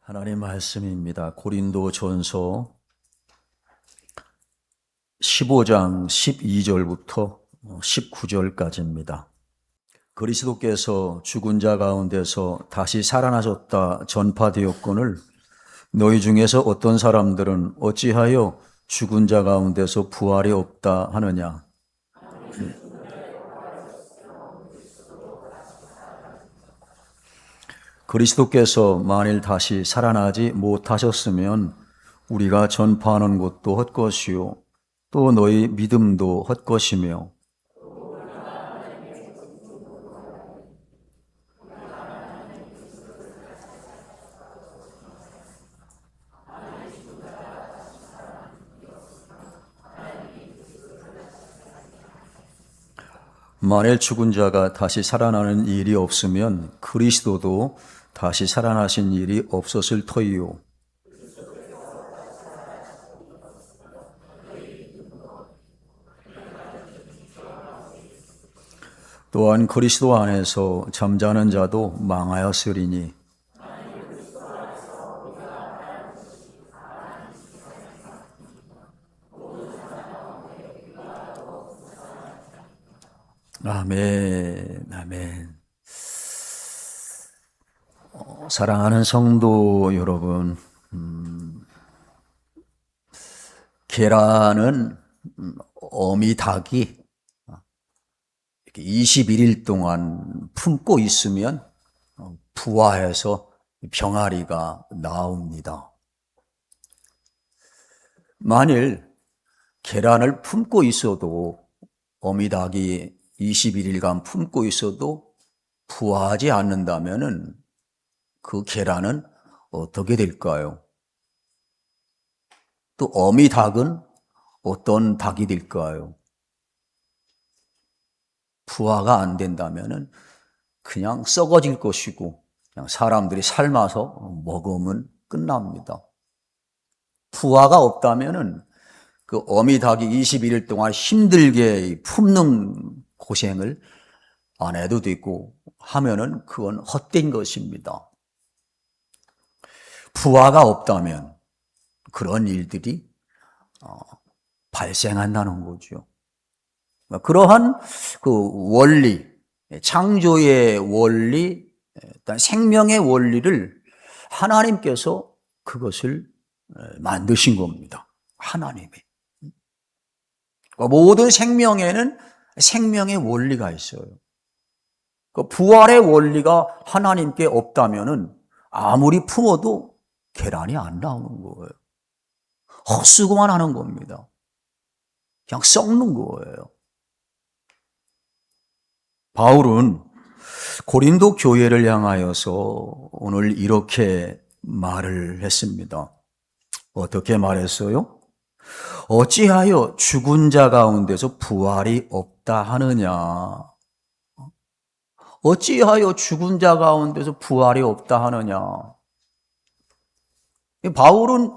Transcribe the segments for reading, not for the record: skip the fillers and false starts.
하나님 말씀입니다. 고린도전서 15장 12절부터 19절까지입니다. 그리스도께서 죽은 자 가운데서 다시 살아나셨다 전파되었거늘 너희 중에서 어떤 사람들은 어찌하여 죽은 자 가운데서 부활이 없다 하느냐. 그리스도께서 만일 다시 살아나지 못하셨으면 우리가 전파하는 것도 헛것이요 또 너희 믿음도 헛것이며 만일 죽은 자가 다시 살아나는 일이 없으면 그리스도도 다시 살아나신 일이 없었을 터이요. 또한 그리스도 안에서 잠자는 자도 망하였으리니 아멘, 아멘. 사랑하는 성도 여러분, 계란은 어미닭이 21일 동안 품고 있으면 부화해서 병아리가 나옵니다. 만일 계란을 품고 있어도 어미닭이 21일간 품고 있어도 부화하지 않는다면 그 계란은 어떻게 될까요? 또 어미닭은 어떤 닭이 될까요? 부화가 안 된다면 그냥 썩어질 것이고 그냥 사람들이 삶아서 먹으면 끝납니다. 부화가 없다면 그 어미닭이 21일 동안 힘들게 품는 고생을 안 해도 되고 하면은 그건 헛된 것입니다. 부화가 없다면 그런 일들이 발생한다는 거죠. 그러한 그 원리, 창조의 원리, 일단 생명의 원리를 하나님께서 그것을 만드신 겁니다. 하나님이. 모든 생명에는 생명의 원리가 있어요. 그 부활의 원리가 하나님께 없다면은 아무리 품어도 계란이 안 나오는 거예요. 헛수고만 하는 겁니다. 그냥 썩는 거예요. 바울은 고린도 교회를 향하여서 오늘 이렇게 말을 했습니다. 어떻게 말했어요? 어찌하여 죽은 자 가운데서 부활이 없다 하느냐? 어찌하여 죽은 자 가운데서 부활이 없다 하느냐? 바울은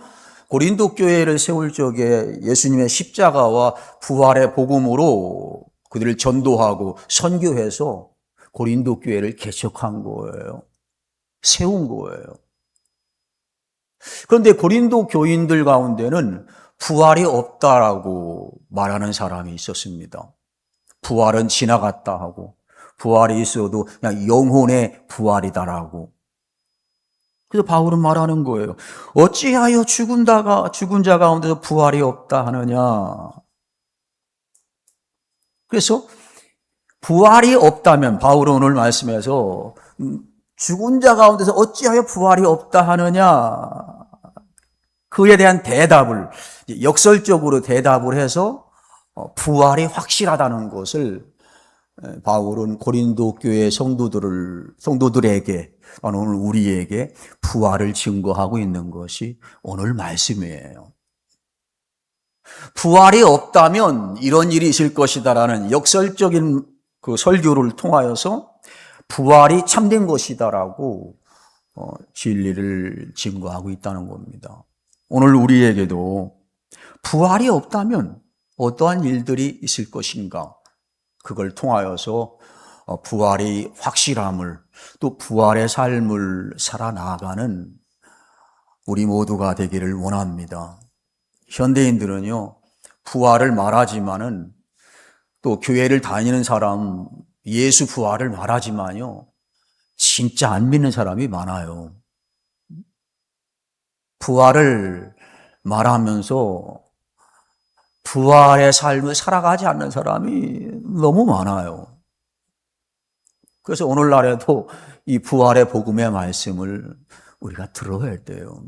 고린도 교회를 세울 적에 예수님의 십자가와 부활의 복음으로 그들을 전도하고 선교해서 고린도 교회를 개척한 거예요. 세운 거예요. 그런데 고린도 교인들 가운데는 부활이 없다라고 말하는 사람이 있었습니다. 부활은 지나갔다 하고 부활이 있어도 그냥 영혼의 부활이다라고. 그래서 바울은 말하는 거예요. 어찌하여 죽은 자 가운데서 부활이 없다 하느냐. 그래서 부활이 없다면 바울은 오늘 말씀에서 죽은 자 가운데서 어찌하여 부활이 없다 하느냐. 그에 대한 대답을 역설적으로 대답을 해서 부활이 확실하다는 것을 바울은 고린도 교회 성도들에게 오늘 우리에게 부활을 증거하고 있는 것이 오늘 말씀이에요. 부활이 없다면 이런 일이 있을 것이다라는 역설적인 그 설교를 통하여서 부활이 참된 것이다라고 진리를 증거하고 있다는 겁니다. 오늘 우리에게도 부활이 없다면 어떠한 일들이 있을 것인가? 그걸 통하여서 부활이 확실함을 또 부활의 삶을 살아나가는 우리 모두가 되기를 원합니다. 현대인들은요, 부활을 말하지만은 또 교회를 다니는 사람, 예수 부활을 말하지만요, 진짜 안 믿는 사람이 많아요. 부활을 말하면서 부활의 삶을 살아가지 않는 사람이 너무 많아요. 그래서 오늘날에도 이 부활의 복음의 말씀을 우리가 들어야 돼요.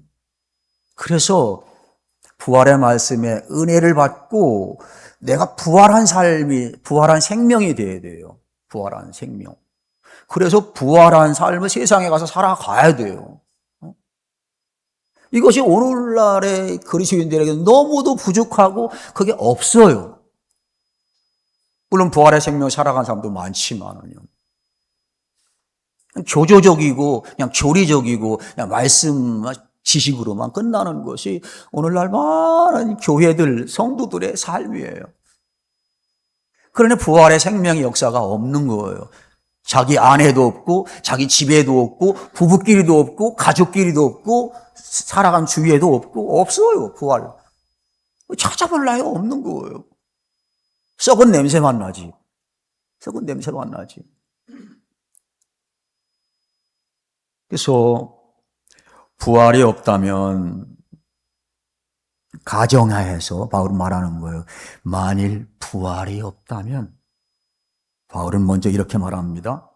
그래서 부활의 말씀에 은혜를 받고 내가 부활한 삶이, 부활한 생명이 되어야 돼요. 부활한 생명. 그래서 부활한 삶을 세상에 가서 살아가야 돼요. 이것이 오늘날의 그리스도인들에게 너무도 부족하고 그게 없어요. 물론 부활의 생명을 살아간 사람도 많지만요. 교조적이고 그냥 교리적이고 그냥 말씀 지식으로만 끝나는 것이 오늘날 많은 교회들 성도들의 삶이에요. 그러나 부활의 생명의 역사가 없는 거예요. 자기 아내도 없고 자기 집에도 없고 부부끼리도 없고 가족끼리도 없고 살아간 주위에도 없고 없어요. 부활 찾아볼 나요 없는 거예요. 썩은 냄새만 나지. 썩은 냄새만 나지. 그래서 부활이 없다면 가정하에서 바울은 말하는 거예요. 만일 부활이 없다면 바울은 먼저 이렇게 말합니다.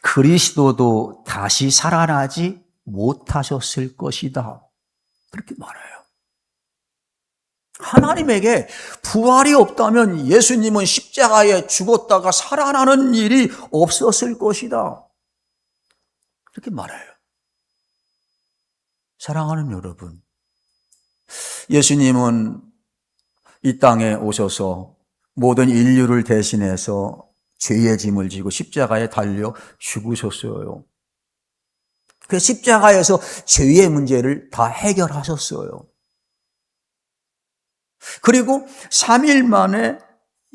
그리스도도 다시 살아나지 못하셨을 것이다. 그렇게 말해요. 하나님에게 부활이 없다면 예수님은 십자가에 죽었다가 살아나는 일이 없었을 것이다. 그렇게 말해요. 사랑하는 여러분, 예수님은 이 땅에 오셔서 모든 인류를 대신해서 죄의 짐을 지고 십자가에 달려 죽으셨어요. 그 십자가에서 죄의 문제를 다 해결하셨어요. 그리고 3일 만에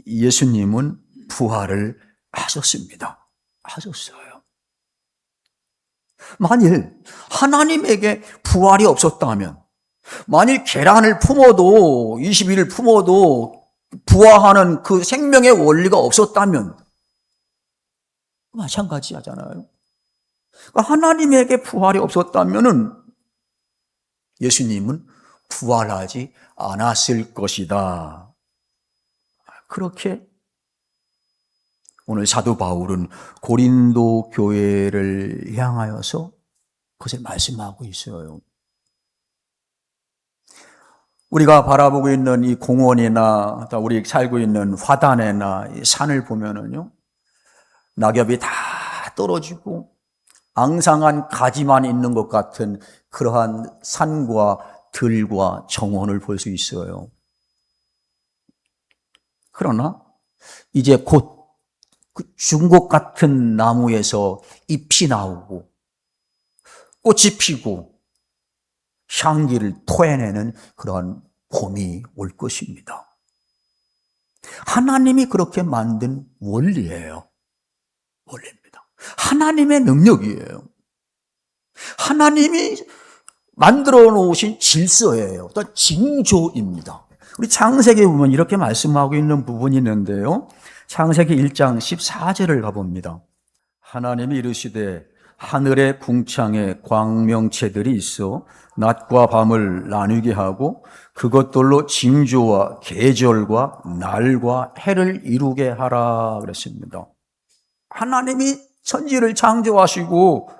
예수님은 부활을 하셨습니다. 하셨어요. 만일 하나님에게 부활이 없었다면, 만일 계란을 품어도 20일을 품어도 부화하는 그 생명의 원리가 없었다면 마찬가지 하잖아요. 그러니까 하나님에게 부활이 없었다면은 예수님은 부활하지 않았을 것이다. 그렇게 오늘 사도 바울은 고린도 교회를 향하여서 그것을 말씀하고 있어요. 우리가 바라보고 있는 이 공원이나 우리 살고 있는 화단이나 이 산을 보면은요, 낙엽이 다 떨어지고 앙상한 가지만 있는 것 같은 그러한 산과 들과 정원을 볼 수 있어요. 그러나 이제 곧 그 죽은 것 같은 나무에서 잎이 나오고 꽃이 피고 향기를 토해내는 그러한 봄이 올 것입니다. 하나님이 그렇게 만든 원리예요. 원리입니다. 하나님의 능력이에요. 하나님이 만들어 놓으신 질서예요. 또 징조입니다. 우리 창세기에 보면 이렇게 말씀하고 있는 부분이 있는데요. 창세기 1장 14절을 가봅니다. 하나님이 이르시되 하늘의 궁창에 광명체들이 있어 낮과 밤을 나누게 하고 그것들로 징조와 계절과 날과 해를 이루게 하라 그랬습니다. 하나님이 천지를 창조하시고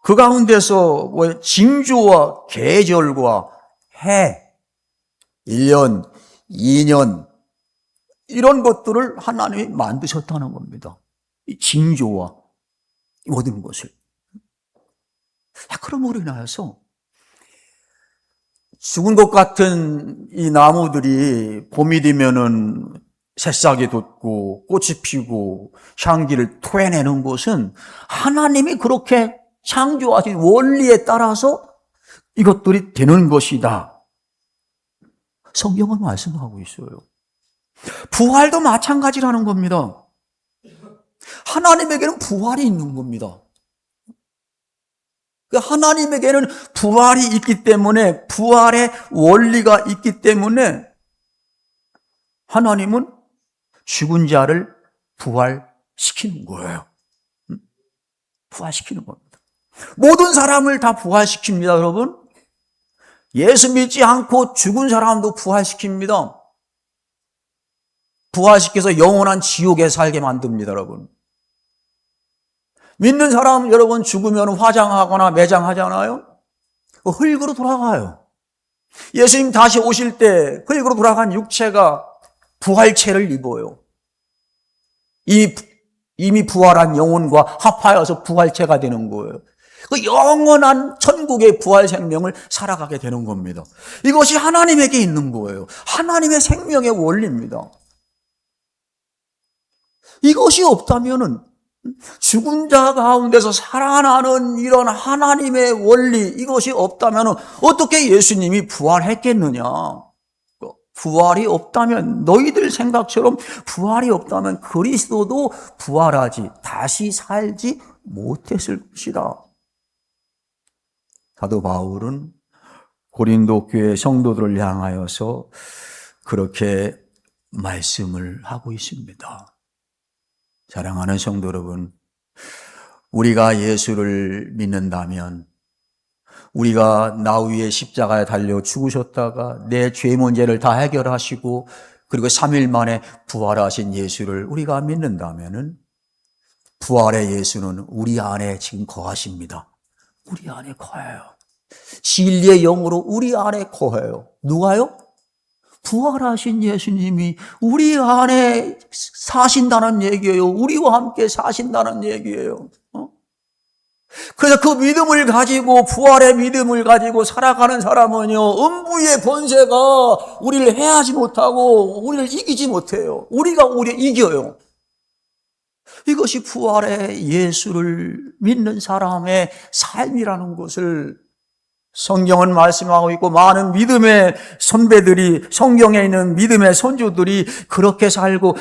그 가운데서 징조와 계절과 해, 1년, 2년 이런 것들을 하나님이 만드셨다는 겁니다. 이 징조와 모든 것을. 그럼으로 인하여서 죽은 것 같은 이 나무들이 봄이 되면은 새싹이 돋고 꽃이 피고 향기를 토해내는 것은 하나님이 그렇게 창조하신 원리에 따라서 이것들이 되는 것이다. 성경은 말씀하고 있어요. 부활도 마찬가지라는 겁니다. 하나님에게는 부활이 있는 겁니다. 하나님에게는 부활이 있기 때문에, 부활의 원리가 있기 때문에 하나님은 죽은 자를 부활시키는 거예요. 부활시키는 겁니다. 모든 사람을 다 부활시킵니다, 여러분. 예수 믿지 않고 죽은 사람도 부활시킵니다. 부활시켜서 영원한 지옥에 살게 만듭니다, 여러분. 믿는 사람, 여러분, 죽으면 화장하거나 매장하잖아요. 흙으로 돌아가요. 예수님 다시 오실 때 흙으로 돌아간 육체가 부활체를 입어요. 이미 부활한 영혼과 합하여서 부활체가 되는 거예요. 그 영원한 천국의 부활 생명을 살아가게 되는 겁니다. 이것이 하나님에게 있는 거예요. 하나님의 생명의 원리입니다. 이것이 없다면은 죽은 자 가운데서 살아나는 이런 하나님의 원리, 이것이 없다면 어떻게 예수님이 부활했겠느냐? 부활이 없다면, 너희들 생각처럼 부활이 없다면 그리스도도 부활하지, 다시 살지 못했을 것이다. 사도 바울은 고린도 교회 성도들을 향하여서 그렇게 말씀을 하고 있습니다. 사랑하는 성도 여러분, 우리가 예수를 믿는다면, 우리가 나 위에 십자가에 달려 죽으셨다가 내 죄 문제를 다 해결하시고 그리고 3일 만에 부활하신 예수를 우리가 믿는다면 부활의 예수는 우리 안에 지금 거하십니다. 우리 안에 거해요. 진리의 영으로 우리 안에 거해요. 누가요? 부활하신 예수님이 우리 안에 사신다는 얘기예요. 우리와 함께 사신다는 얘기예요. 그래서 그 믿음을 가지고, 부활의 믿음을 가지고 살아가는 사람은요, 음부의 권세가 우리를 해하지 못하고 우리를 이기지 못해요. 우리가 오히려 이겨요. 이것이 부활의 예수를 믿는 사람의 삶이라는 것을 성경은 말씀하고 있고, 많은 믿음의 선배들이, 성경에 있는 믿음의 선조들이 그렇게 살고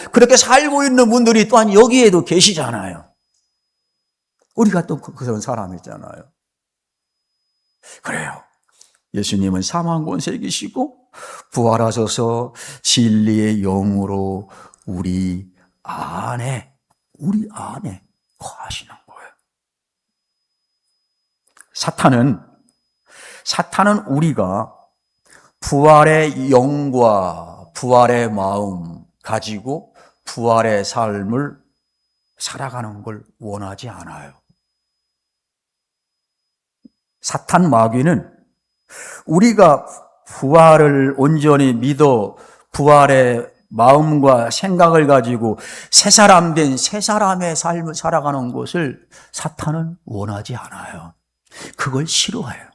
있는 분들이 또한 여기에도 계시잖아요. 우리가 또 그런 사람이잖아요. 그래요. 예수님은 사망 권세 이기시고 부활하셔서 진리의 영으로 우리 안에 거하시는 거예요. 사탄은 우리가 부활의 영과 부활의 마음 가지고 부활의 삶을 살아가는 걸 원하지 않아요. 사탄 마귀는 우리가 부활을 온전히 믿어 부활의 마음과 생각을 가지고 새 사람 된 새 사람의 삶을 살아가는 것을 사탄은 원하지 않아요. 그걸 싫어해요.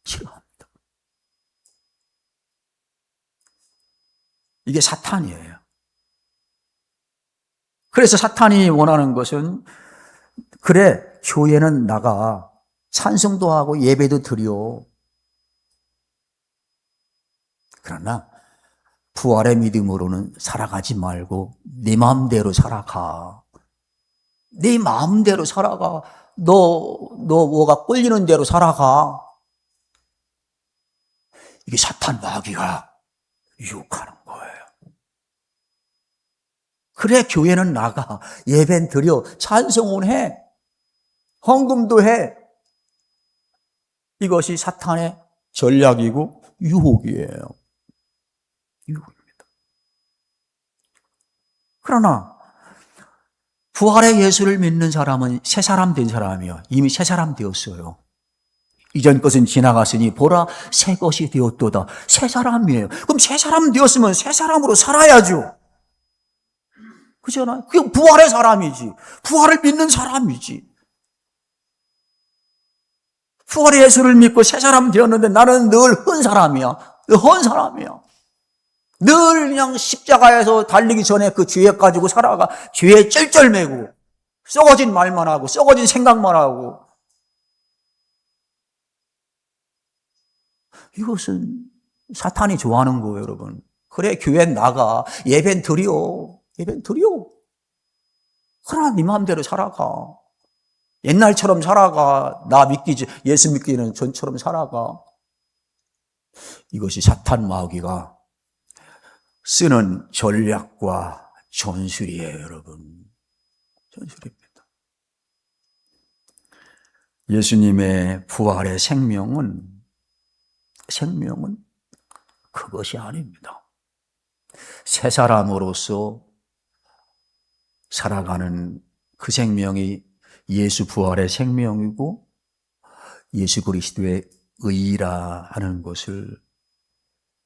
싫어합니다. 이게 사탄이에요. 그래서 사탄이 원하는 것은, 그래, 교회는 나가, 찬송도 하고 예배도 드려. 그러나 부활의 믿음으로는 살아가지 말고 네 마음대로 살아가. 네 마음대로 살아가. 너 뭐가 끌리는 대로 살아가. 이게 사탄 마귀가 유혹하는 거예요. 그래, 교회는 나가, 예배는 드려, 찬송은 해, 헌금도 해. 이것이 사탄의 전략이고 유혹이에요. 유혹입니다. 그러나 부활의 예수를 믿는 사람은 새 사람 된 사람이요. 이미 새 사람 되었어요. 이전 것은 지나갔으니 보라 새 것이 되었도다. 새 사람이에요. 그럼 새 사람 되었으면 새 사람으로 살아야죠. 그렇잖아요. 그게 부활의 사람이지. 부활을 믿는 사람이지. 부활의 예수를 믿고 새 사람 되었는데 나는 늘 헌 사람이야. 헌 사람이야. 늘 그냥 십자가에서 달리기 전에 그 죄 가지고 살아가. 죄에 쩔쩔매고 썩어진 말만 하고 썩어진 생각만 하고. 이것은 사탄이 좋아하는 거예요, 여러분. 그래, 교회 나가, 예배는 드려. 예배는 드려. 그러나 네 마음대로 살아가. 옛날처럼 살아가. 나 믿기지, 예수 믿기는 전처럼 살아가. 이것이 사탄 마귀가 쓰는 전략과 전술이에요, 여러분. 전술입니다. 예수님의 부활의 생명은 그것이 아닙니다. 새 사람으로서 살아가는 그 생명이 예수 부활의 생명이고 예수 그리스도의 의라 하는 것을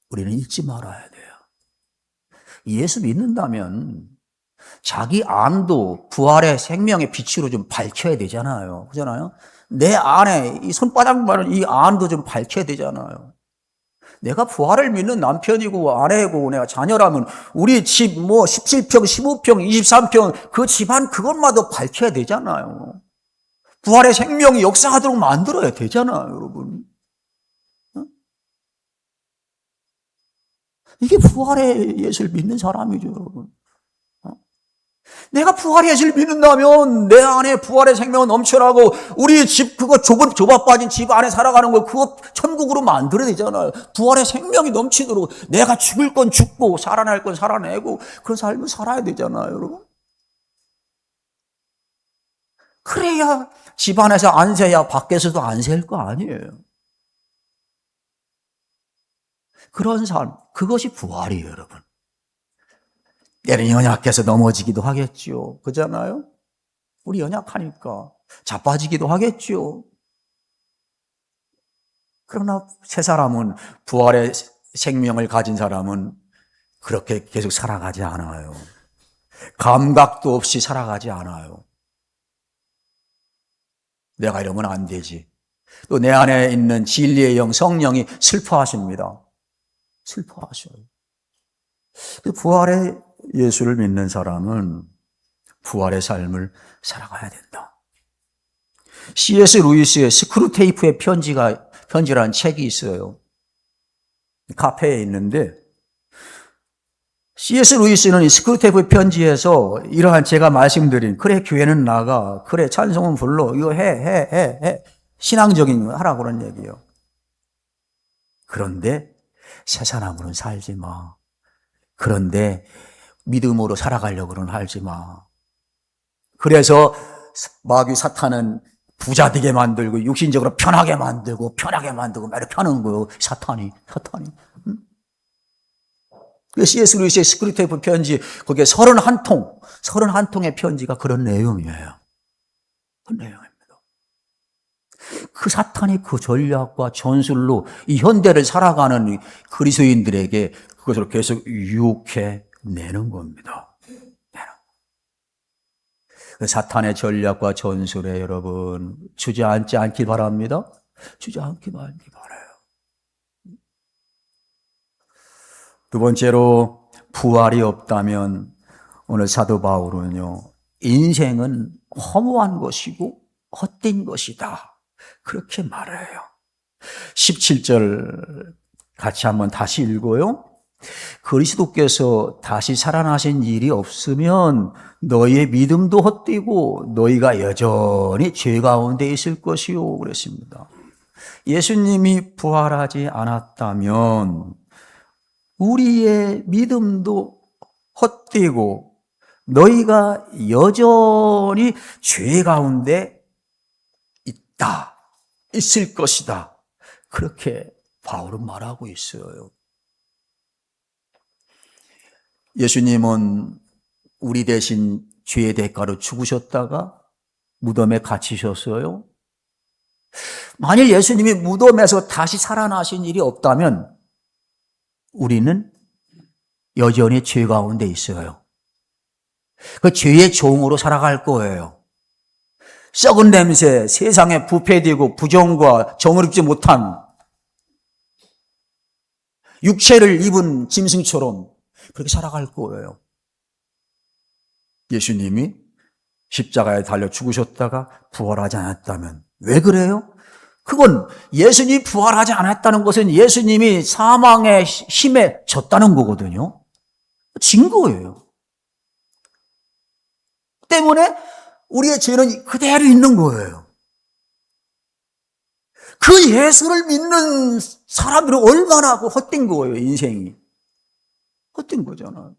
우리는 잊지 말아야 돼요. 예수 믿는다면 자기 안도 부활의 생명의 빛으로 좀 밝혀야 되잖아요. 그렇잖아요? 내 안에 이 손바닥만은 이 안도 좀 밝혀야 되잖아요. 내가 부활을 믿는 남편이고 아내고 내가 자녀라면 우리 집 17평, 15평, 23평 그 집안 그것마저 밝혀야 되잖아요. 부활의 생명이 역사하도록 만들어야 되잖아요, 여러분. 이게 부활의 예수를 믿는 사람이죠, 여러분. 내가 부활의 예수를 믿는다면 내 안에 부활의 생명은 넘쳐나고 우리 집 그거 좁아 빠진 집 안에 살아가는 거 그거 천국으로 만들어야 되잖아요. 부활의 생명이 넘치도록 내가 죽을 건 죽고 살아날 건 살아내고 그런 삶을 살아야 되잖아요, 여러분. 그래야 집 안에서 안세야 밖에서도 안세일 거 아니에요. 그런 삶, 그것이 부활이에요, 여러분. 때는 연약해서 넘어지기도 하겠죠. 그렇잖아요? 우리 연약하니까 자빠지기도 하겠죠. 그러나 새 사람은, 부활의 생명을 가진 사람은 그렇게 계속 살아가지 않아요. 감각도 없이 살아가지 않아요. 내가 이러면 안 되지. 또 내 안에 있는 진리의 영 성령이 슬퍼하십니다. 슬퍼하셔요. 부활의 예수를 믿는 사람은 부활의 삶을 살아가야 된다. C.S. 루이스의 스크루테이프의 편지라는 책이 있어요. 카페에 있는데 C.S. 루이스는 이 스크루테이프의 편지에서 이러한 제가 말씀드린 그래 교회는 나가, 그래 찬송은 불러, 이거 해 신앙적인 거 하라고 그런 얘기예요. 그런데 새 사람으로는 살지 마. 그런데 믿음으로 살아가려고는 하지 마. 그래서 마귀 사탄은 부자 되게 만들고 육신적으로 편하게 만들고 막 이렇게 하는 거예요. 사탄이. C.S. 루이스의 스크루테이프 편지, 거기에 31통의 편지가 그런 내용이에요. 그런 내용입니다. 그 사탄이 그 전략과 전술로 이 현대를 살아가는 그리스도인들에게 그것을 계속 유혹해 내는 겁니다. 그 사탄의 전략과 전술에 여러분 주저앉지 않길 바랍니다. 주저앉지 말기 바라요. 두 번째로 부활이 없다면 오늘 사도 바울은요, 인생은 허무한 것이고 헛된 것이다, 그렇게 말해요. 17절 같이 한번 다시 읽어요. 그리스도께서 다시 살아나신 일이 없으면 너희의 믿음도 헛되고 너희가 여전히 죄 가운데 있을 것이요, 그랬습니다. 예수님이 부활하지 않았다면 우리의 믿음도 헛되고 너희가 여전히 죄 가운데 있을 것이다, 그렇게 바울은 말하고 있어요. 예수님은 우리 대신 죄의 대가로 죽으셨다가 무덤에 갇히셨어요. 만일 예수님이 무덤에서 다시 살아나신 일이 없다면 우리는 여전히 죄 가운데 있어요. 그 죄의 종으로 살아갈 거예요. 썩은 냄새, 세상에 부패되고 부정과 정의롭지 못한 육체를 입은 짐승처럼 그렇게 살아갈 거예요. 예수님이 십자가에 달려 죽으셨다가 부활하지 않았다면 왜 그래요? 그건 예수님이 부활하지 않았다는 것은 예수님이 사망의 힘에 졌다는 거거든요. 진 거예요. 때문에 우리의 죄는 그대로 있는 거예요. 그 예수를 믿는 사람들은 얼마나 헛된 거예요, 인생이. 헛된 거잖아요.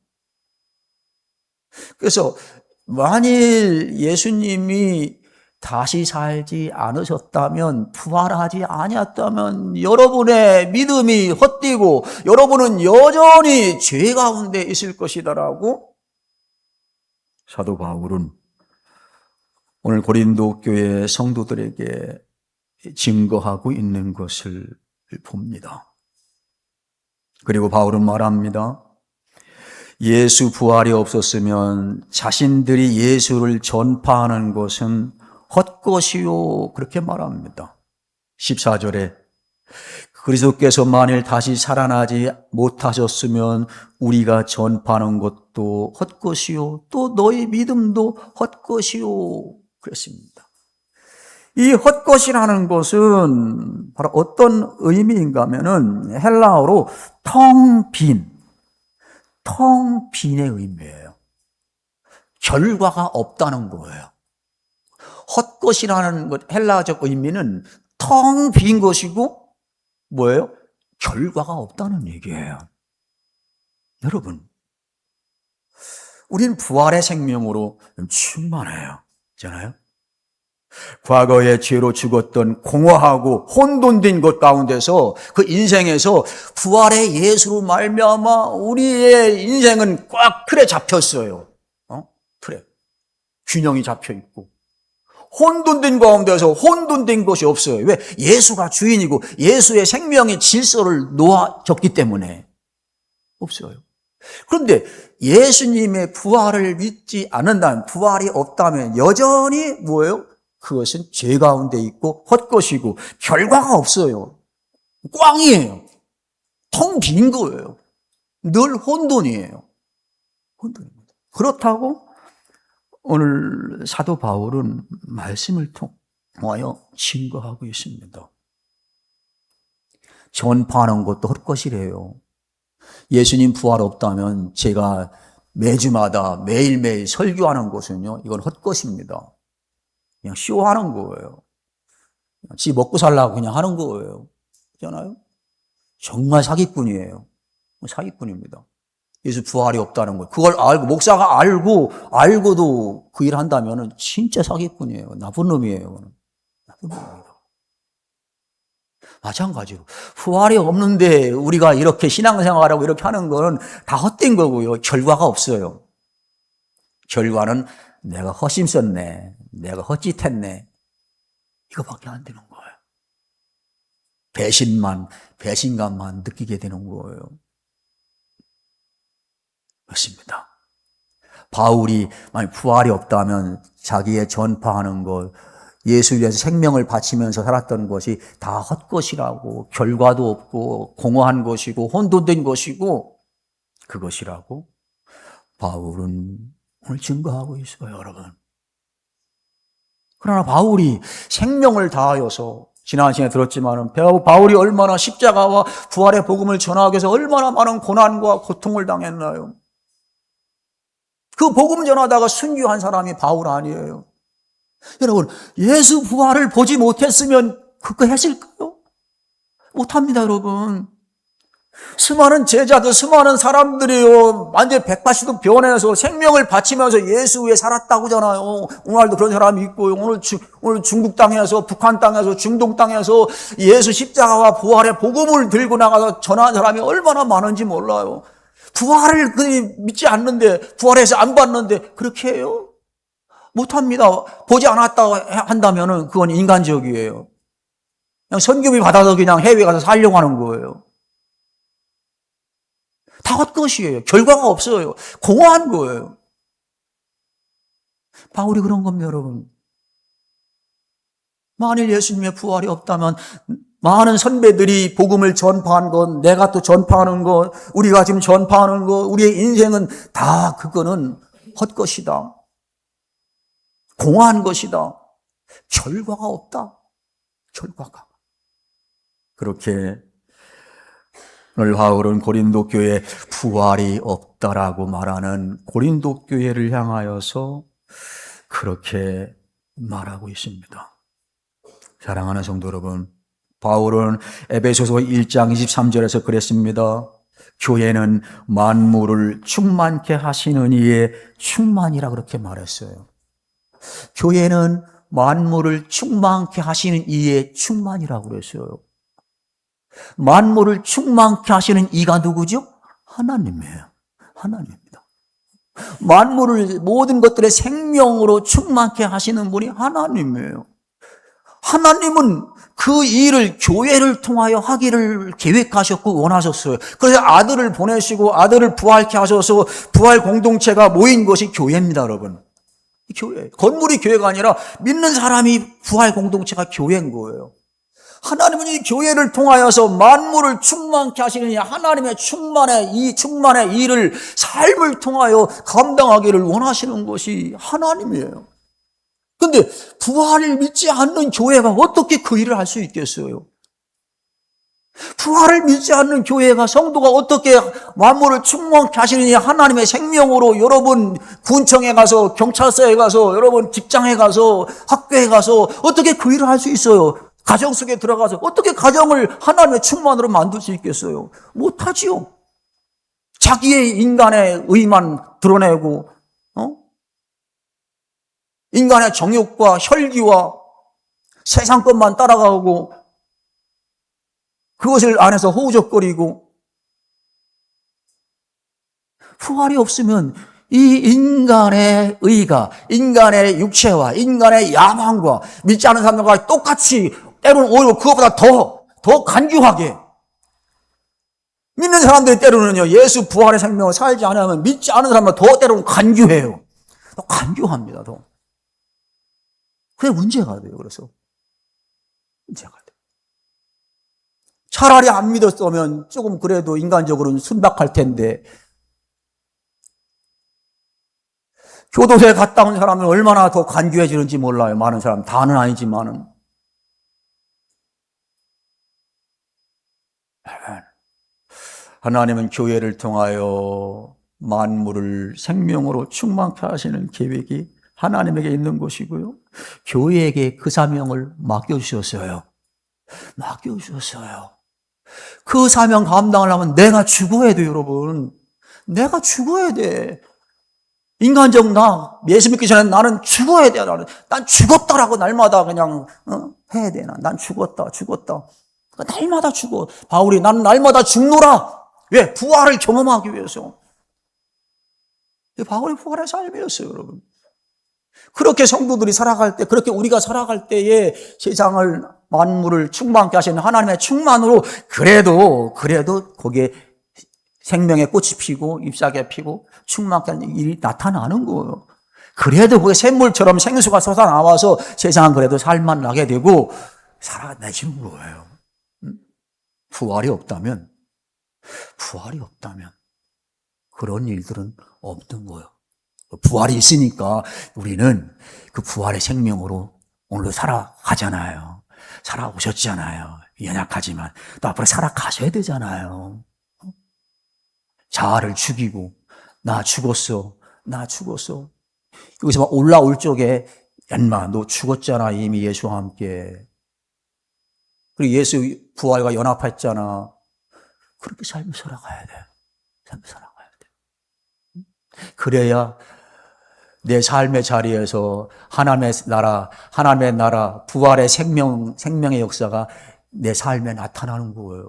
그래서 만일 예수님이 다시 살지 않으셨다면, 부활하지 아니었다면 여러분의 믿음이 헛되고 여러분은 여전히 죄 가운데 있을 것이다라고 사도 바울은 오늘 고린도 교회 성도들에게 증거하고 있는 것을 봅니다. 그리고 바울은 말합니다. 예수 부활이 없었으면 자신들이 예수를 전파하는 것은 헛것이요, 그렇게 말합니다. 14절에 그리스도께서 만일 다시 살아나지 못하셨으면 우리가 전파하는 것도 헛것이요, 또 너희 믿음도 헛것이요, 그랬습니다. 이 헛것이라는 것은 바로 어떤 의미인가 하면은 헬라어로 텅 빈의 의미예요. 결과가 없다는 거예요. 헛것이라는 것, 헬라어적 의미는 텅 빈 것이고 뭐예요? 결과가 없다는 얘기예요. 여러분, 우리는 부활의 생명으로 충만해요. 있잖아요? 과거에 죄로 죽었던 공허하고 혼돈된 것 가운데서 그 인생에서 부활의 예수로 말미암아 우리의 인생은 꽉 틀에 잡혔어요. 틀에 균형이 잡혀 있고 혼돈된 가운데서 혼돈된 것이 없어요. 왜? 예수가 주인이고 예수의 생명의 질서를 놓아졌기 때문에 없어요. 그런데 예수님의 부활을 믿지 않는다면, 부활이 없다면 여전히 뭐예요? 그것은 죄 가운데 있고 헛것이고 결과가 없어요. 꽝이에요. 텅 빈 거예요. 늘 혼돈이에요. 혼돈입니다. 그렇다고 오늘 사도 바울은 말씀을 통하여 증거하고 있습니다. 전파하는 것도 헛것이래요. 예수님 부활 없다면 제가 매주마다 매일매일 설교하는 것은요, 이건 헛것입니다. 그냥 쇼하는 거예요. 지 먹고 살라고 그냥 하는 거예요. 그렇잖아요? 정말 사기꾼이에요. 사기꾼입니다. 예수 부활이 없다는 거예요. 그걸 알고, 목사가 알고도 그 일을 한다면 진짜 사기꾼이에요. 나쁜 놈이에요. 나쁜 놈입니다. 마찬가지로 부활이 없는데 우리가 이렇게 신앙생활하고 이렇게 하는 건 다 헛된 거고요. 결과가 없어요. 결과는 내가 허심썼네, 내가 헛짓했네, 이거밖에 안 되는 거예요. 배신감만 느끼게 되는 거예요. 그렇습니다. 바울이 만약 부활이 없다면 자기의 전파하는 것, 예수를 위해서 생명을 바치면서 살았던 것이 다 헛것이라고, 결과도 없고 공허한 것이고 혼돈된 것이고 그것이라고 바울은 오늘 증거하고 있어요, 여러분. 그러나 바울이 생명을 다하여서, 지난 시간에 들었지만 바울이 얼마나 십자가와 부활의 복음을 전하기 위해서 얼마나 많은 고난과 고통을 당했나요? 그 복음 전하다가 순교한 사람이 바울 아니에요. 여러분, 예수 부활을 보지 못했으면 그거 했을까요? 못합니다, 여러분. 수많은 제자들, 수많은 사람들이요, 완전 180도 변해서 생명을 바치면서 예수 위에 살았다고잖아요. 오늘도 그런 사람이 있고요. 오늘 중국 땅에서, 북한 땅에서, 중동 땅에서 예수 십자가와 부활의 복음을 들고 나가서 전하는 사람이 얼마나 많은지 몰라요. 부활을 믿지 않는데, 부활해서 안 봤는데 그렇게 해요? 못합니다. 보지 않았다고 한다면 그건 인간적이에요. 그냥 선교비 받아서 그냥 해외 가서 살려고 하는 거예요. 다 헛것이에요. 결과가 없어요. 공허한 거예요. 바울이 그런 겁니다, 여러분. 만일 예수님의 부활이 없다면 많은 선배들이 복음을 전파한 것, 내가 또 전파하는 것, 우리가 지금 전파하는 것, 우리의 인생은 다 그거는 헛것이다. 공허한 것이다. 결과가 없다. 결과가. 그렇게 오늘 바울은 고린도 교회에 부활이 없다라고 말하는 고린도 교회를 향하여서 그렇게 말하고 있습니다. 사랑하는 성도 여러분, 바울은 에베소서 1장 23절에서 그랬습니다. 교회는 만물을 충만케 하시는 이의 충만이라 그렇게 말했어요. 교회는 만물을 충만케 하시는 이의 충만이라고 그랬어요. 만물을 충만케 하시는 이가 누구죠? 하나님이에요. 하나님입니다. 만물을 모든 것들의 생명으로 충만케 하시는 분이 하나님이에요. 하나님은 그 일을 교회를 통하여 하기를 계획하셨고 원하셨어요. 그래서 아들을 보내시고 아들을 부활케 하셔서 부활 공동체가 모인 것이 교회입니다, 여러분. 교회. 건물이 교회가 아니라 믿는 사람이 부활 공동체가 교회인 거예요. 하나님은 이 교회를 통하여서 만물을 충만케 하시는 하나님의 충만의 일을 삶을 통하여 감당하기를 원하시는 것이 하나님이에요. 근데 부활을 믿지 않는 교회가 어떻게 그 일을 할 수 있겠어요? 부활을 믿지 않는 교회가, 성도가 어떻게 만물을 충만케 하시느냐, 하나님의 생명으로 여러분 군청에 가서, 경찰서에 가서, 여러분 직장에 가서, 학교에 가서 어떻게 그 일을 할 수 있어요? 가정 속에 들어가서 어떻게 가정을 하나님의 충만으로 만들 수 있겠어요? 못하지요. 자기의 인간의 의만 드러내고, 인간의 정욕과 혈기와 세상 것만 따라가고 그것을 안에서 허우적거리고, 부활이 없으면 이 인간의 의가, 인간의 육체와 인간의 야망과 믿지 않은 사람들과 똑같이, 때로는 오히려 그것보다 더 간교하게, 믿는 사람들이 때로는요, 예수 부활의 생명을 살지 않으면 믿지 않은 사람은 더 때로는 간교해요. 더 간교합니다, 더. 그게 문제가 돼요. 그래서 문제가 돼요. 차라리 안 믿었으면 조금 그래도 인간적으로는 순박할 텐데, 교도소에 갔다 온 사람은 얼마나 더 간교해지는지 몰라요. 많은 사람, 다는 아니지만은. 하나님은 교회를 통하여 만물을 생명으로 충만케 하시는 계획이 하나님에게 있는 것이고요. 교회에게 그 사명을 맡겨주셨어요. 맡겨주셨어요. 그 사명 감당하려면 내가 죽어야 돼요, 여러분. 내가 죽어야 돼. 인간적 나, 예수 믿기 전에 나는 죽어야 돼. 난 죽었다라고 날마다 그냥 해야 돼. 난 죽었다. 날마다 죽어. 바울이 나는 날마다 죽노라. 왜? 부활을 경험하기 위해서. 바울의 부활의 삶이었어요, 여러분. 그렇게 성도들이 살아갈 때, 그렇게 우리가 살아갈 때에 세상을, 만물을 충만케 하시는 하나님의 충만으로 그래도 거기에 생명의 꽃이 피고 잎사귀가 피고 충만케 하는 일이 나타나는 거예요. 그래도 그게 샘물처럼 생수가 솟아나와서 세상은 그래도 살만 나게 되고 살아내시는 거예요. 부활이 없다면 그런 일들은 없는 거예요. 부활이 있으니까 우리는 그 부활의 생명으로 오늘도 살아가잖아요. 살아오셨잖아요. 연약하지만 또 앞으로 살아가셔야 되잖아요. 자아를 죽이고 나 죽었어. 여기서 막 올라올 쪽에 얀마 너 죽었잖아, 이미 예수와 함께. 그리고 예수 부활과 연합했잖아. 그렇게 삶을 살아가야 돼. 그래야 내 삶의 자리에서 하나님의 나라, 부활의 생명의 역사가 내 삶에 나타나는 거예요.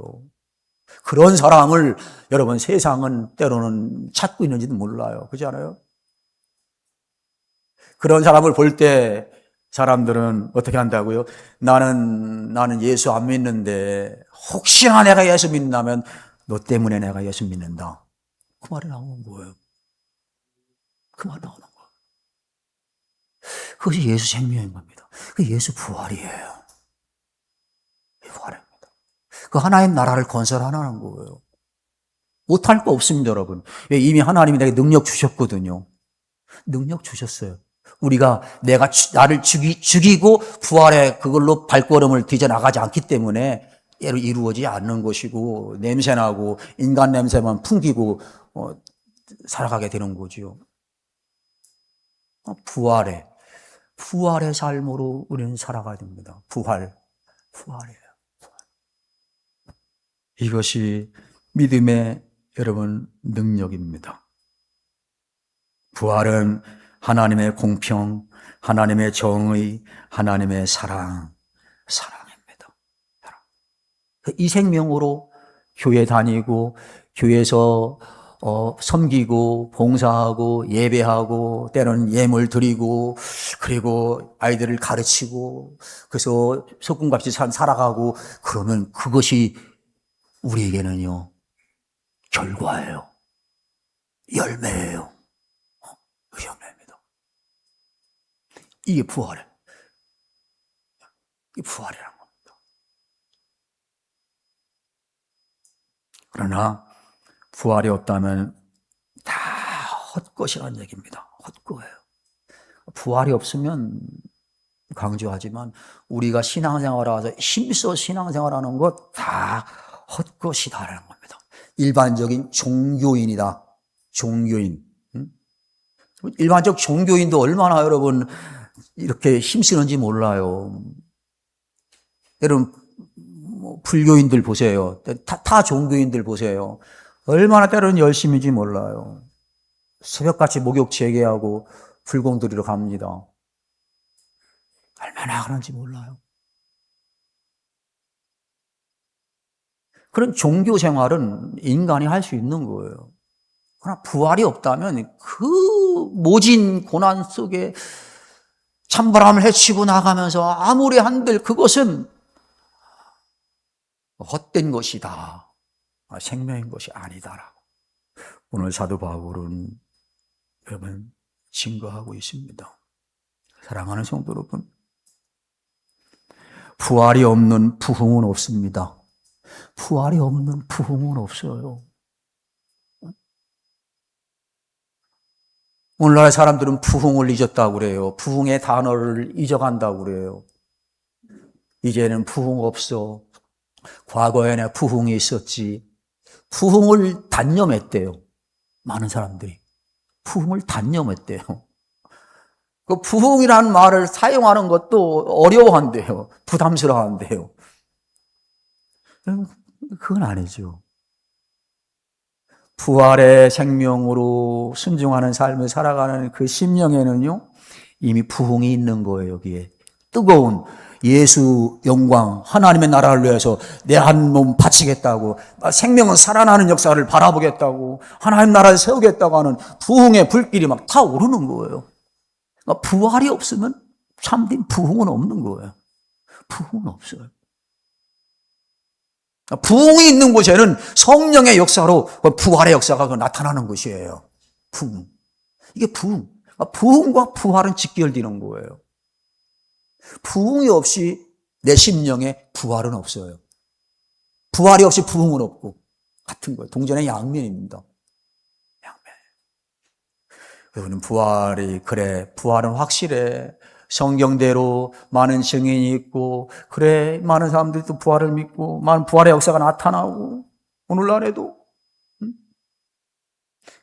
그런 사람을 여러분 세상은 때로는 찾고 있는지도 몰라요. 그렇지 않아요? 그런 사람을 볼 때 사람들은 어떻게 한다고요? 나는 예수 안 믿는데 혹시나 내가 예수 믿는다면 너 때문에 내가 예수 믿는다. 그 말이 나오는 거예요. 그것이 예수 생명인 겁니다. 그 예수 부활이에요. 부활입니다. 그 하나님 나라를 건설하는 거예요. 못할 거 없습니다, 여러분. 이미 하나님이 내게 능력 주셨거든요. 능력 주셨어요. 우리가 나를 죽이고 부활의 그걸로 발걸음을 뒤져나가지 않기 때문에 이루어지지 않는 것이고, 냄새나고 인간 냄새만 풍기고 살아가게 되는 거지요. 부활에 부활의 삶으로 우리는 살아가야 됩니다. 부활이에요. 이것이 믿음의 여러분 능력입니다. 부활은 하나님의 공평, 하나님의 정의, 하나님의 사랑입니다. 이 생명으로 교회 다니고 교회에서 섬기고 봉사하고 예배하고 때로는 예물 드리고 그리고 아이들을 가르치고 그래서 석궁같이 살아가고 그러면 그것이 우리에게는요 결과예요. 열매예요. 열매입니다. 이게 부활이에요. 이게 부활이라는 겁니다. 그러나 부활이 없다면 다 헛것이라는 얘기입니다. 헛거예요. 부활이 없으면 강조하지만 우리가 신앙생활하면서 힘써 신앙생활하는 것 다 헛것이다라는 겁니다. 일반적인 종교인이다. 종교인. 일반적 종교인도 얼마나 여러분 이렇게 힘쓰는지 몰라요. 여러분 불교인들 보세요. 타 종교인들 보세요. 얼마나 때로는 열심인지 몰라요. 새벽같이 목욕 재개하고 불공 드리러 갑니다. 얼마나 하는지 몰라요. 그런 종교 생활은 인간이 할 수 있는 거예요. 그러나 부활이 없다면 그 모진 고난 속에 찬바람을 헤치고 나가면서 아무리 한들 그것은 헛된 것이다. 생명인 것이 아니다라고 오늘 사도 바울은 여러분 증거하고 있습니다. 사랑하는 성도 여러분, 부활이 없는 부흥은 없습니다. 부활이 없는 부흥은 없어요. 오늘날 사람들은 부흥을 잊었다고 그래요. 부흥의 단어를 잊어간다고 그래요. 이제는 부흥 없어. 과거에는 부흥이 있었지. 부흥을 단념했대요. 많은 사람들이. 부흥을 단념했대요. 그 부흥이라는 말을 사용하는 것도 어려워한대요. 부담스러워한대요. 그건 아니죠. 부활의 생명으로 순종하는 삶을 살아가는 그 심령에는요, 이미 부흥이 있는 거예요, 여기에. 뜨거운 예수 영광, 하나님의 나라를 위해서 내 한 몸 바치겠다고, 생명은 살아나는 역사를 바라보겠다고, 하나님 나라를 세우겠다고 하는 부흥의 불길이 막 타오르는 거예요. 그러니까 부활이 없으면 참된 부흥은 없는 거예요. 부흥은 없어요. 부흥이 있는 곳에는 성령의 역사로 부활의 역사가 나타나는 것이에요. 부흥. 이게 부흥. 부흥과 부활은 직결되는 거예요. 부흥이 없이 내 심령에 부활은 없어요. 부활이 없이 부흥은 없고 같은 거예요. 동전의 양면입니다. 양면. 여러분 부활이 그래 부활은 확실해. 성경대로 많은 증인이 있고 그래 많은 사람들이 또 부활을 믿고 많은 부활의 역사가 나타나고 오늘날에도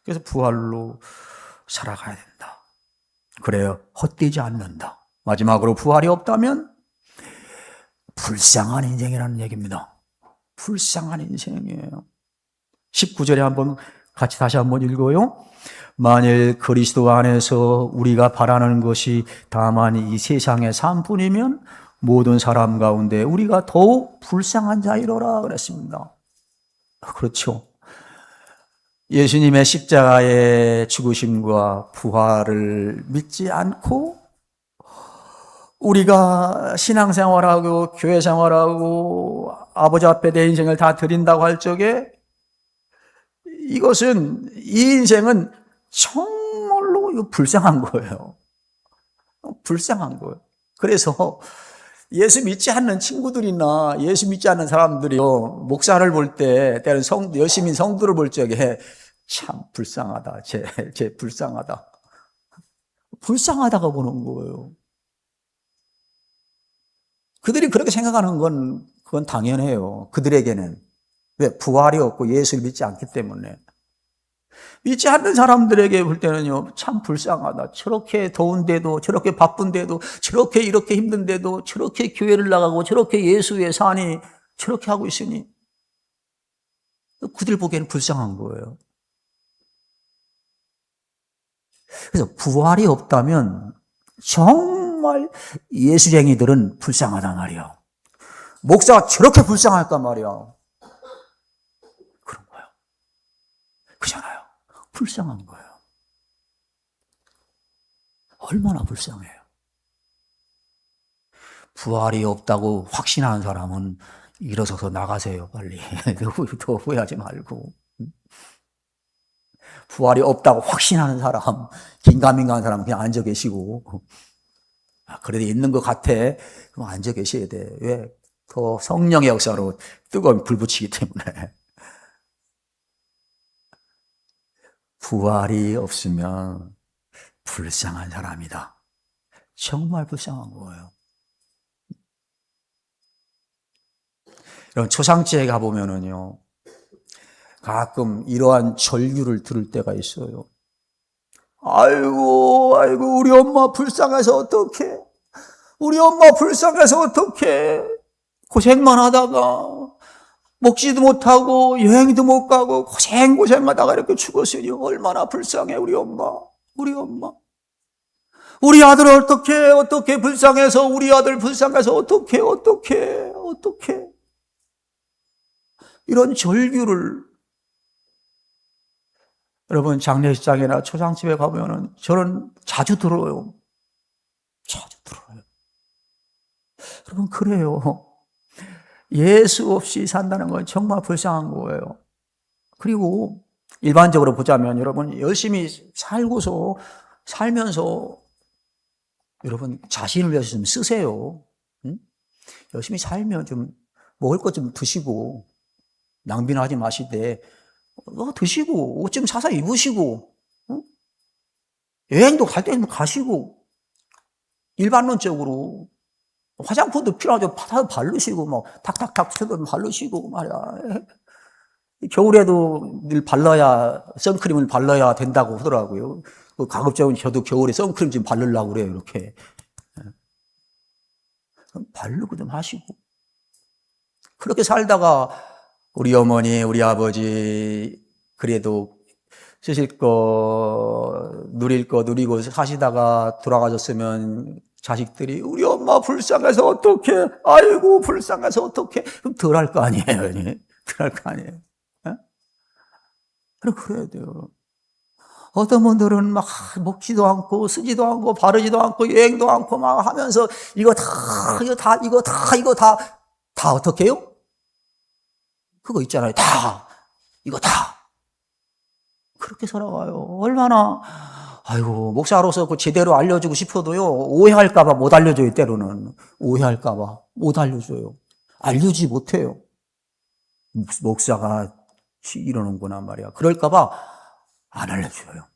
그래서 부활로 살아가야 된다. 그래요. 헛되지 않는다. 마지막으로 부활이 없다면 불쌍한 인생이라는 얘기입니다. 불쌍한 인생이에요. 19절에 한번 같이 다시 한번 읽어요. 만일 그리스도 안에서 우리가 바라는 것이 다만 이 세상의 삶뿐이면 모든 사람 가운데 우리가 더욱 불쌍한 자이로라 그랬습니다. 그렇죠. 예수님의 십자가의 죽으심과 부활을 믿지 않고 우리가 신앙생활하고 교회생활하고 아버지 앞에 내 인생을 다 드린다고 할 적에 이것은 이 인생은 정말로 불쌍한 거예요. 불쌍한 거예요. 그래서 예수 믿지 않는 친구들이나 예수 믿지 않는 사람들이요, 목사를 볼 때, 때는 열심히 성도를 볼 적에 참 불쌍하다. 쟤 불쌍하다. 불쌍하다가 보는 거예요. 그들이 그렇게 생각하는 건 그건 당연해요. 그들에게는. 왜? 부활이 없고 예수를 믿지 않기 때문에. 믿지 않는 사람들에게 볼 때는요, 참 불쌍하다. 저렇게 더운데도, 저렇게 바쁜데도, 저렇게 이렇게 힘든데도, 저렇게 교회를 나가고, 저렇게 예수의 산이 저렇게 하고 있으니, 그들 보기에는 불쌍한 거예요. 그래서 부활이 없다면 정말 예수쟁이들은 불쌍하단 말이야. 목사가 저렇게 불쌍할까 말이야. 그런 거예요. 그잖아요. 불쌍한 거예요. 얼마나 불쌍해요. 부활이 없다고 확신하는 사람은 일어서서 나가세요, 빨리. 더 후회하지 말고. 부활이 없다고 확신하는 사람, 긴가민가한 사람은 그냥 앉아 계시고, 그래도 있는 것 같아. 그럼 앉아 계셔야 돼. 왜? 더 성령의 역사로 뜨거운 불 붙이기 때문에. 부활이 없으면 불쌍한 사람이다. 정말 불쌍한 거예요. 여러분, 초상집에 가보면은요, 가끔 이러한 절규를 들을 때가 있어요. 아이고, 아이고, 우리 엄마 불쌍해서 어떡해. 우리 엄마 불쌍해서 어떡해. 고생만 하다가, 먹지도 못하고, 여행도 못 가고, 고생하다가 이렇게 죽었으니 얼마나 불쌍해, 우리 엄마. 우리 엄마. 우리 아들 어떡해 불쌍해서, 우리 아들 불쌍해서 어떡해. 이런 절규를 여러분 장례식장이나 초상집에 가면은 저는 자주 들어요. 여러분 그래요. 예수 없이 산다는 건 정말 불쌍한 거예요. 그리고 일반적으로 보자면 여러분 열심히 살면서 여러분 자신을 위해서 좀 쓰세요. 응? 열심히 살면 좀 먹을 것 좀 드시고 낭비는 하지 마시되 드시고 옷 좀 사서 입으시고 여행도 갈 때는 가시고 일반론적으로 화장품도 필요하죠. 사서 바르시고 탁탁탁 쳐서 바르시고 말이야. 겨울에도 늘 선크림을 발라야 된다고 하더라고요. 가급적이면 저도 겨울에 선크림 좀 바르려고 그래요. 이렇게 바르고 좀 하시고 그렇게 살다가 우리 어머니, 우리 아버지 그래도 쓰실 거, 누릴 거 누리고 사시다가 돌아가셨으면 자식들이 우리 엄마 불쌍해서 어떡해. 아이고 불쌍해서 어떡해. 그럼 덜 할 거 아니에요. 덜 할 거 아니에요. 그래야 돼요. 어떤 분들은 막 먹지도 않고 쓰지도 않고 바르지도 않고 여행도 않고 막 하면서 이거 다 어떻게 해요? 그거 있잖아요. 이거 다. 그렇게 살아가요. 얼마나, 아이고, 목사로서 그 제대로 알려주고 싶어도요, 오해할까봐 못 알려줘요, 때로는. 오해할까봐 못 알려줘요. 알려주지 못해요. 목사가 이러는구나 말이야. 그럴까봐 안 알려줘요.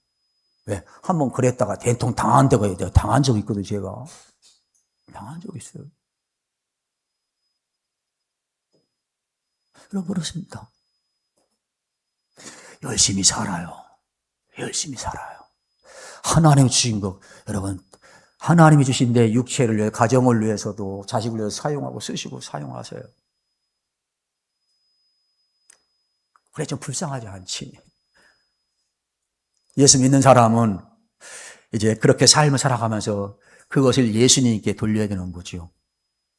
왜? 한번 그랬다가 된통 당한 데가 있어요. 당한 적 있거든요, 제가. 당한 적 있어요. 여러분, 그렇습니다. 열심히 살아요. 하나님이 주신 것, 여러분, 하나님이 주신 내 육체를 위해, 가정을 위해서도, 자식을 위해서 사용하고 쓰시고 사용하세요. 그래, 좀 불쌍하지 않지. 예수 믿는 사람은 이제 그렇게 삶을 살아가면서 그것을 예수님께 돌려야 되는 거죠.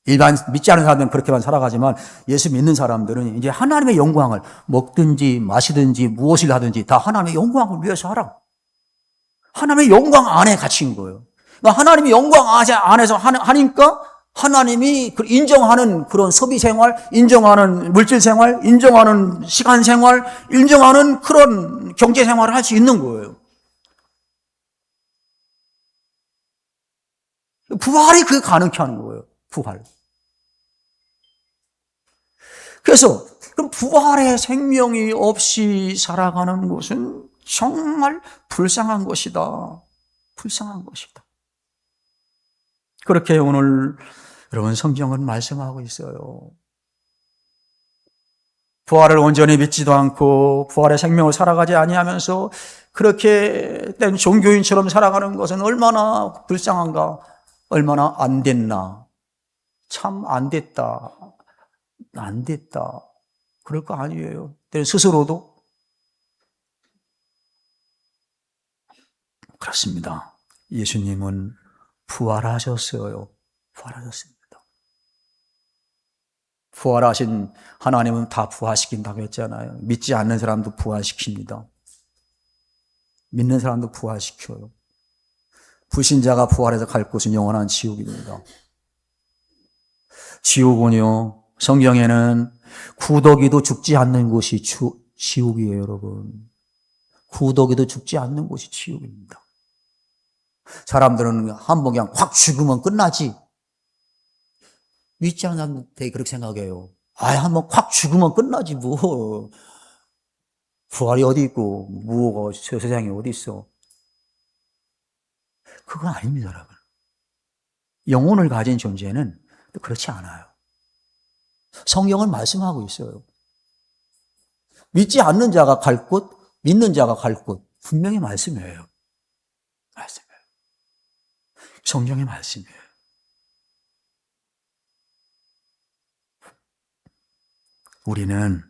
일반 믿지 않는 사람들은 그렇게만 살아가지만 예수 믿는 사람들은 이제 하나님의 영광을 먹든지 마시든지 무엇을 하든지 다 하나님의 영광을 위해서 하라. 하나님의 영광 안에 갇힌 거예요. 그러니까 하나님의 영광 안에서 하니까 하나님이 인정하는 그런 소비 생활, 인정하는 물질 생활, 인정하는 시간 생활, 인정하는 그런 경제 생활을 할 수 있는 거예요. 부활이 그 가능케 하는 거예요. 부활. 그래서 그럼 부활의 생명이 없이 살아가는 것은 정말 불쌍한 것이다. 불쌍한 것이다. 그렇게 오늘 여러분 성경은 말씀하고 있어요. 부활을 온전히 믿지도 않고 부활의 생명을 살아가지 아니하면서 그렇게 된 종교인처럼 살아가는 것은 얼마나 불쌍한가, 얼마나 안 됐나. 참 안 됐다. 안 됐다. 그럴 거 아니에요. 스스로도 그렇습니다. 예수님은 부활하셨어요. 부활하셨습니다. 부활하신 하나님은 다 부활시킨다고 했잖아요. 믿지 않는 사람도 부활시킵니다. 믿는 사람도 부활시켜요. 불신자가 부활해서 갈 곳은 영원한 지옥입니다. 지옥은요, 성경에는 구더기도 죽지 않는 곳이 지옥이에요, 여러분. 구더기도 죽지 않는 곳이 지옥입니다. 사람들은 한번 그냥 확 죽으면 끝나지. 믿지 않는 사람들이 그렇게 생각해요. 한번 확 죽으면 끝나지, 뭐. 부활이 어디 있고, 무엇가 저 세상에 어디 있어. 그건 아닙니다, 여러분. 영혼을 가진 존재는 그렇지 않아요. 성경은 말씀하고 있어요. 믿지 않는 자가 갈 곳, 믿는 자가 갈 곳, 분명히 말씀이에요. 말씀이에요. 성경의 말씀이에요. 우리는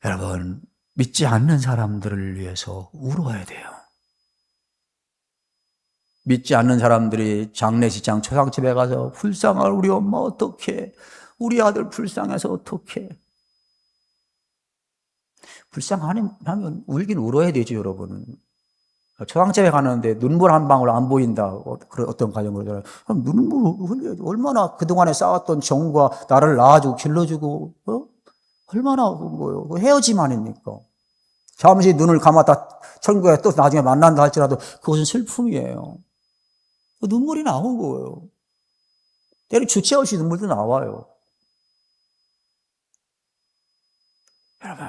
여러분 믿지 않는 사람들을 위해서 울어야 돼요. 믿지 않는 사람들이 장례식장 초상집에 가서 불쌍할 우리 엄마 어떡해, 우리 아들 불쌍해서 어떡해. 불쌍하면 울긴 울어야 되죠, 여러분. 초상집에 가는데 눈물 한 방울 안 보인다, 어떤 가정으로 그럼 눈물 흘려야죠. 얼마나 그동안에 쌓았던 정과 나를 낳아주고 길러주고, 얼마나 거예요. 헤어짐 아닙니까? 잠시 눈을 감았다 천국에 또 나중에 만난다 할지라도 그것은 슬픔이에요. 눈물이 나온 거예요. 때로 주체 없이 눈물도 나와요. 여러분,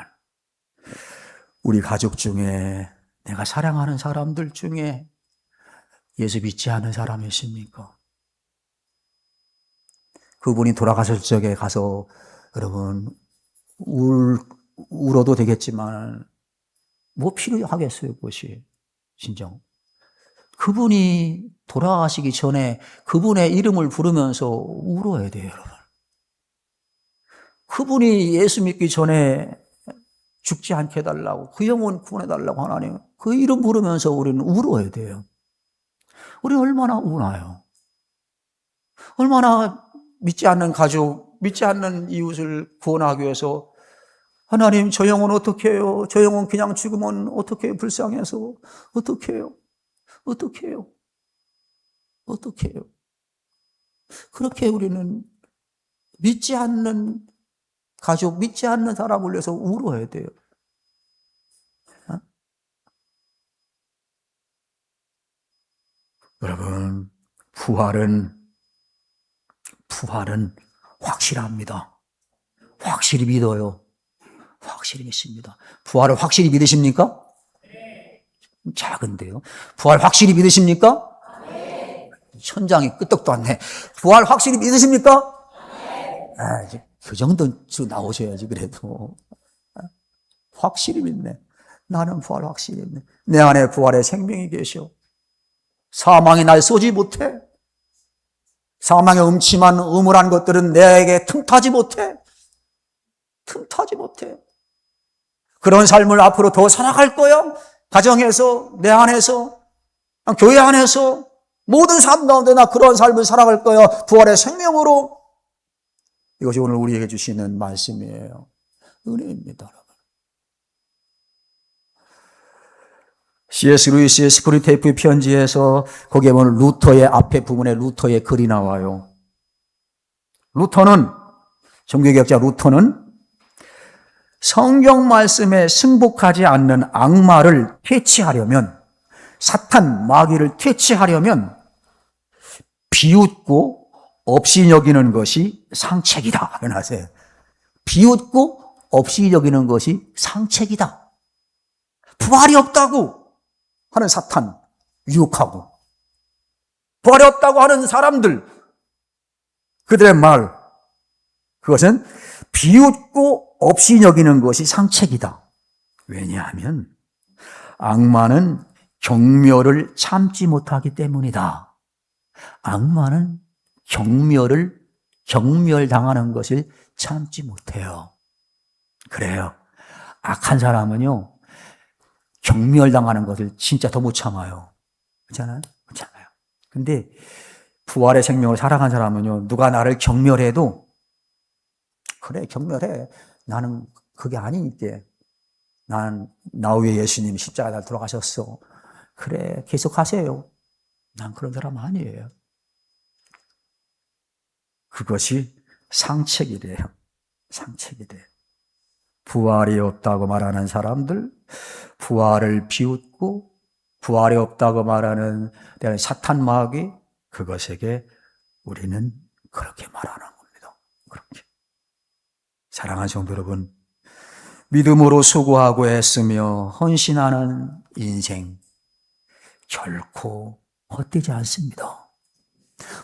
우리 가족 중에, 내가 사랑하는 사람들 중에 예수 믿지 않은 사람이 있습니까? 그분이 돌아가실 적에 가서 여러분 울어도 되겠지만 뭐 필요하겠어요, 그것이. 진정. 그분이 돌아가시기 전에 그분의 이름을 부르면서 울어야 돼요, 여러분. 그분이 예수 믿기 전에 죽지 않게 해달라고, 그 영혼 구원해달라고 하나님, 그 이름 부르면서 우리는 울어야 돼요. 우리는 얼마나 우나요? 얼마나 믿지 않는 가족, 믿지 않는 이웃을 구원하기 위해서 하나님, 저 영혼 어떻게 해요? 저 영혼 그냥 죽으면 어떻게 해요? 불쌍해서 어떻게 해요? 어떻게 해요? 어떻게 해요? 그렇게 우리는 믿지 않는 가족, 믿지 않는 사람을 위해서 울어야 돼요. 여러분, 부활은 확실합니다. 확실히 믿어요. 확실히 믿습니다. 부활을 확실히 믿으십니까? 작은데요. 부활 확실히 믿으십니까? 천장이 끄떡도 안 내. 부활 확실히 믿으십니까? 그 정도는 나오셔야지, 그래도. 확실히 믿네. 나는 부활 확실히 믿네. 내 안에 부활의 생명이 계셔. 사망이 날 쏘지 못해. 사망의 음침한 음울한 것들은 내게 틈타지 못해. 틈타지 못해. 그런 삶을 앞으로 더 살아갈 거야. 가정에서, 내 안에서, 교회 안에서, 모든 삶 가운데 나 그런 삶을 살아갈 거야. 부활의 생명으로. 이것이 오늘 우리에게 주시는 말씀이에요. 은혜입니다, 여러분. C.S. 루이스의 스크류테이프 편지에서 거기에 보면 루터의 앞에 부분에 루터의 글이 나와요. 루터는, 종교개혁자 루터는 성경 말씀에 승복하지 않는 악마를 퇴치하려면, 사탄, 마귀를 퇴치하려면 비웃고 없이 여기는 것이 상책이다. 하세요. 비웃고 없이 여기는 것이 상책이다. 부활이 없다고 하는 사탄, 유혹하고, 부활이 없다고 하는 사람들, 그들의 말, 그것은 비웃고 없이 여기는 것이 상책이다. 왜냐하면 악마는 경멸을 참지 못하기 때문이다. 악마는 경멸당하는 것을 참지 못해요. 그래요. 악한 사람은요, 경멸당하는 것을 진짜 더 못 참아요. 그렇잖아요? 못 참아요. 근데 부활의 생명을 살아간 사람은요, 누가 나를 경멸해도 그래, 경멸해. 나는 그게 아니니까. 난 나 위에 예수님이 십자가에 달 돌아가셨어. 그래, 계속 하세요. 난 그런 사람 아니에요. 그것이 상책이래요. 상책이래요. 부활이 없다고 말하는 사람들, 부활을 비웃고 부활이 없다고 말하는 사탄 마귀, 그것에게 우리는 그렇게 말하는 겁니다. 그렇게. 사랑하는 성도 여러분, 믿음으로 수고하고 애쓰며 헌신하는 인생 결코 헛되지 않습니다.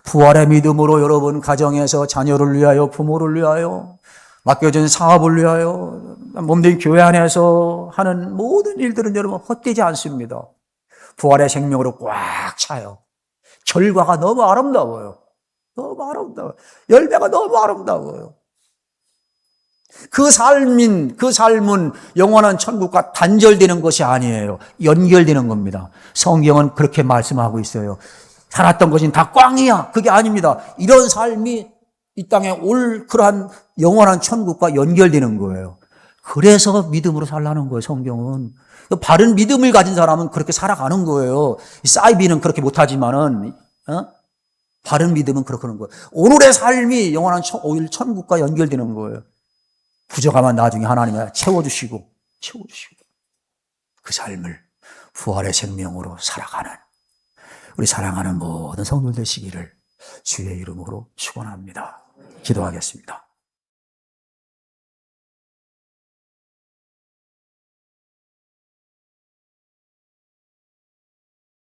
부활의 믿음으로 여러분 가정에서 자녀를 위하여, 부모를 위하여, 맡겨진 사업을 위하여, 몸된 교회 안에서 하는 모든 일들은 여러분 헛되지 않습니다. 부활의 생명으로 꽉 차요. 결과가 너무 아름다워요. 너무 아름다워요. 열매가 너무 아름다워요. 그 삶은 영원한 천국과 단절되는 것이 아니에요. 연결되는 겁니다. 성경은 그렇게 말씀하고 있어요. 살았던 것은 다 꽝이야. 그게 아닙니다. 이런 삶이 이 땅에 올 그러한 영원한 천국과 연결되는 거예요. 그래서 믿음으로 살라는 거예요, 성경은. 바른 믿음을 가진 사람은 그렇게 살아가는 거예요. 사이비는 그렇게 못하지만은, 바른 믿음은 그렇게 하는 거예요. 오늘의 삶이 영원한 천국과 연결되는 거예요. 부족하면 나중에 하나님이 채워주시고 그 삶을 부활의 생명으로 살아가는 우리 사랑하는 모든 성도들 되시기를 주의 이름으로 축원합니다. 기도하겠습니다.